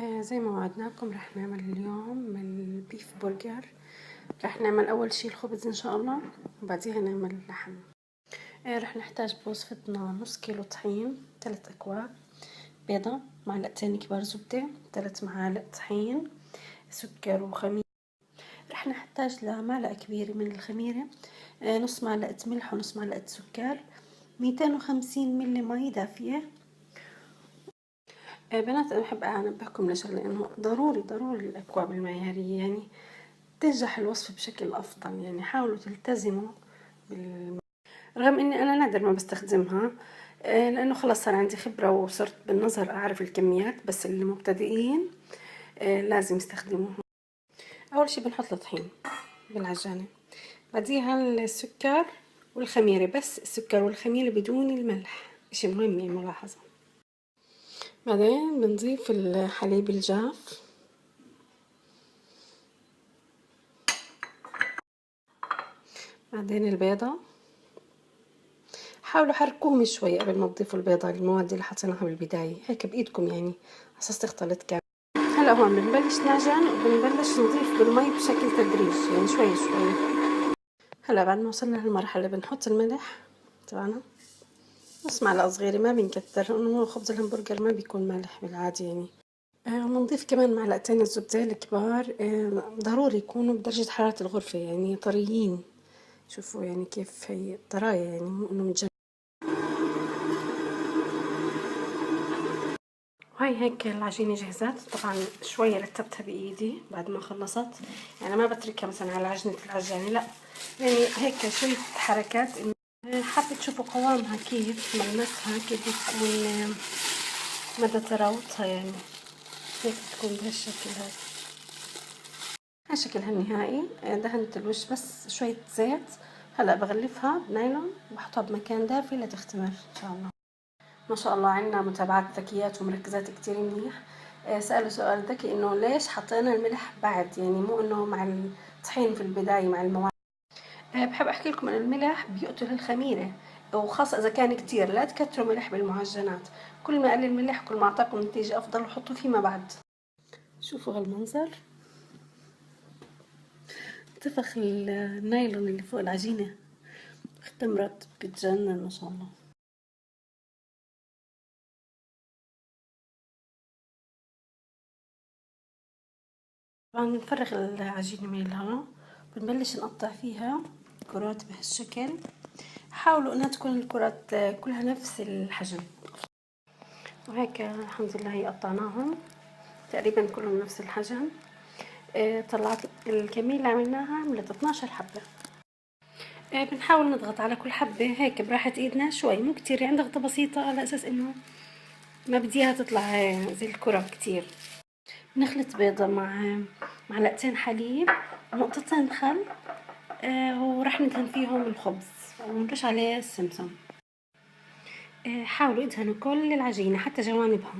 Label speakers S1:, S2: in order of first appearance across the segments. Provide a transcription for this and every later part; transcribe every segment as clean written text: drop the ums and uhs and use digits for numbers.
S1: زي ما وعدناكم رح نعمل اليوم من بيف برجر. رح نعمل اول شي الخبز ان شاء الله، وبعديها نعمل اللحم. رح نحتاج بوصفتنا نص كيلو طحين، 3 اكواب، بيضة، معلقتين كبار زبدة، 3 معالق طحين، سكر وخميرة. رح نحتاج لمعلقة كبيرة من الخميرة، نص معلقة ملح ونص معلقة سكر، 250 ملي مي دافية. بنات، انا بحب انبهكم لشغله، انه ضروري الاكواب المعياريه، يعني تنجح الوصفه بشكل افضل. يعني حاولوا تلتزموا رغم اني انا نادر ما بستخدمها، لانه خلص صار عندي خبره وصرت بالنظر اعرف الكميات، بس اللي مبتدئين لازم يستخدموها. اول شي بنحط الطحين بالعجانه، بعديها السكر والخميره، بس السكر والخميره بدون الملح، اشي مهم يعني ملاحظه. بعدين بنضيف الحليب الجاف، بعدين البيضة. حاولوا حركوهم شوي قبل ما تضيفوا البيضة، المواد اللي حطيناها بالبداية، هيك بإيدكم يعني أساس تختلط كامل. هلا هون بنبلش نعجن وبنبلش نضيف بالمي بشكل تدريجي، يعني شوي شوي. هلا بعد ما وصلنا لهالمرحلة بنحط الملح تبعنا، نص معلقة صغيرة، ما بنكتر، لأنه خبز الهمبرجر ما بيكون مالح بالعادة يعني. بنضيف كمان معلقتين الزبدة الكبار، ضروري يكونوا بدرجة حرارة الغرفة، يعني طريين. شوفوا يعني كيف هي طراية، يعني مو انه متجمد. وهي هيك العجينة جهزت. طبعا شوية رتبتها بإيدي بعد ما خلصت، يعني ما بتركها مثلا على عجنة العجانة، لا، يعني هيك شوية حركات. حابة تشوفوا قوامها كيف، ملمسها كيف بتكون، مدى تراوتها، يعني هيك بتكون بهالشكل هذا. هالشكلها النهائي. دهنت الوش بس شوية زيت. هلا بغلفها بنايلون وبحطها بمكان دافي لتختمر ان شاء الله. ما شاء الله عنا متابعات ذكيات ومركزات كتير منيح. سألوا سؤال ذكي، انه ليش حطينا الملح بعد، يعني مو انه مع الطحين في البداية مع المواد. بحب احكي لكم ان الملح بيقتل الخميرة، وخاصة اذا كان كتير. لا تكتروا ملح بالمعجنات، كل ما قلل الملح كل ما اعطاكم نتيجة افضل، وحطوا فيما بعد. شوفوا هالمنظر، انتفخ النايلون اللي فوق العجينة، اختمرت، بتجنن ما شاء الله. طبعا بنفرغ العجينة من الهواء، بنبلش نقطع فيها كرات بهالشكل. حاولوا انها تكون الكرات كلها نفس الحجم، وهيك الحمد لله قطعناهم تقريبا كلهم نفس الحجم. طلعت الكمية اللي عملناها، عملت 12 حبة. بنحاول نضغط على كل حبة هيك براحة ايدنا شوي، مو كتير، يعني ضغطة بسيطة على اساس انه ما بدي اياها تطلع زي الكرة كتير. نخلط بيضة مع معلقتين حليب ونقطتين خل، ورح ندهن فيهم الخبز ونرش عليه السمسم. حاولوا ادهنوا كل العجينة حتى جوانبها.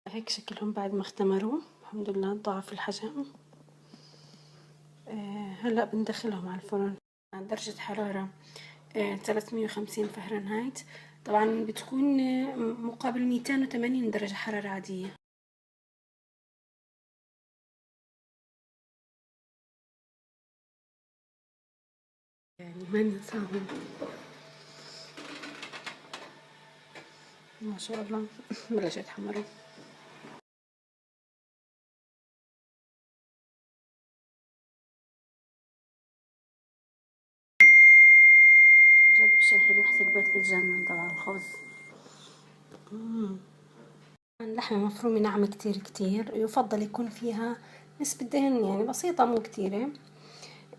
S1: هيك شكلهم بعد ما اختمروا، الحمد لله ضاعف الحجم. هلا بندخلهم على الفرن على درجة حرارة 350 فهرنهايت. طبعا بتكون مقابل 280 درجة حرارة عادية. يعني ما ننساهم، ما شاء الله. بلشوا يتحمروا. جد بشهي ريحة البيت بتجنن تبع الخبز. اللحمة مفرومة ناعمة كتير كتير، يفضل يكون فيها نسبة دهن يعني بسيطة مو كتيرة.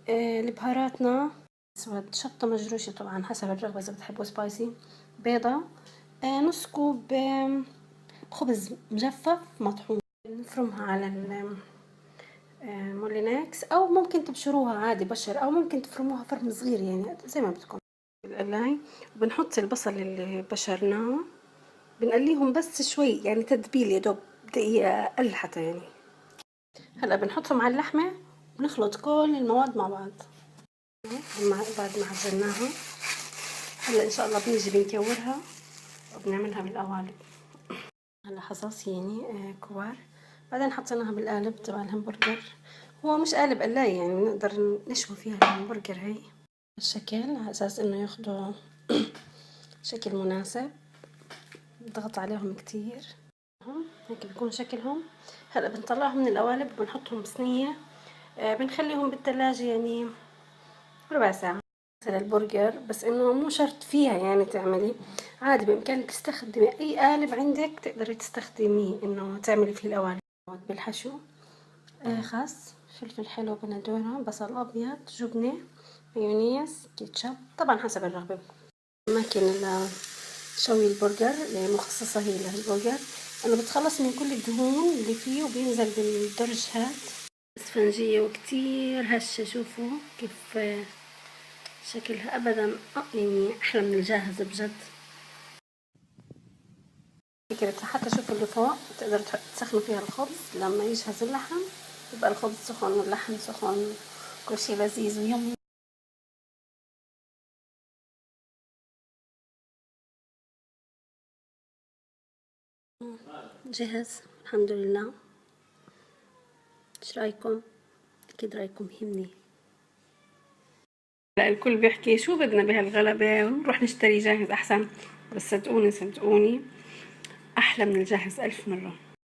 S1: البهاراتنا اسود، شطة مجروشة طبعا حسب الرغبة اذا بتحبوا سبايسي، بيضة، نص كوب خبز مجفف مطحون. نفرمها على المولينكس، او ممكن تبشروها عادي بشر، او ممكن تفرموها فرم صغير يعني زي ما بدكم. القلاي، وبنحط البصل اللي بشرناه بنقليهم بس شوي يعني تتبيل يا دوب دقيقة أقل حتى يعني. هلا بنحطهم على اللحمة ونخلط كل المواد مع بعض بعد ما عجناها. هلا ان شاء الله بنيجي بنكورها وبنعملها بالقوالب. هلا حصاصيني كوار، بعدين حطيناها بالقالب تبع الهمبرجر. هو مش قالب قلاية يعني نقدر نشوي فيها الهمبرجر هي الشكل على اساس انه ياخدوا شكل مناسب. نضغط عليهم كتير هيك بيكون شكلهم. هلا بنطلعهم من القوالب وبنحطهم بصينية، بنخليهم بالثلاجة يعني ربع ساعة. مثل البرجر بس انه مو شرط فيها يعني تعملي، عادي بامكانك تستخدمي اي قالب عندك تقدري تستخدميه انه تعملي فيه القوالب. بالحشو خس، فلفل حلو، بندورة، بصل ابيض، جبنة، مايونيز، كيتشب، طبعا حسب الرغبة. ماكينة شوي البرجر يعني مخصصة هي للبرجر، انه بتخلص من كل الدهون اللي فيه وبينزل بالدرج هاد. اسفنجية وكتير هشة، شوفوا كيف شكلها ابدا يعني احلى من الجاهز بجد. فكرة حتى شوفوا اللي فوق تقدر تسخنوا فيها الخبز لما يجهز اللحم، يبقى الخبز سخن واللحم سخن، كل شي لذيذ ويومي. جهز الحمد لله. ايش رايكم؟ اكيد رايكم يهمني. لا الكل بيحكي شو بدنا بهالغلبة ونروح نشتري جاهز احسن، بس صدقوني احلى من الجاهز 1000 مرة.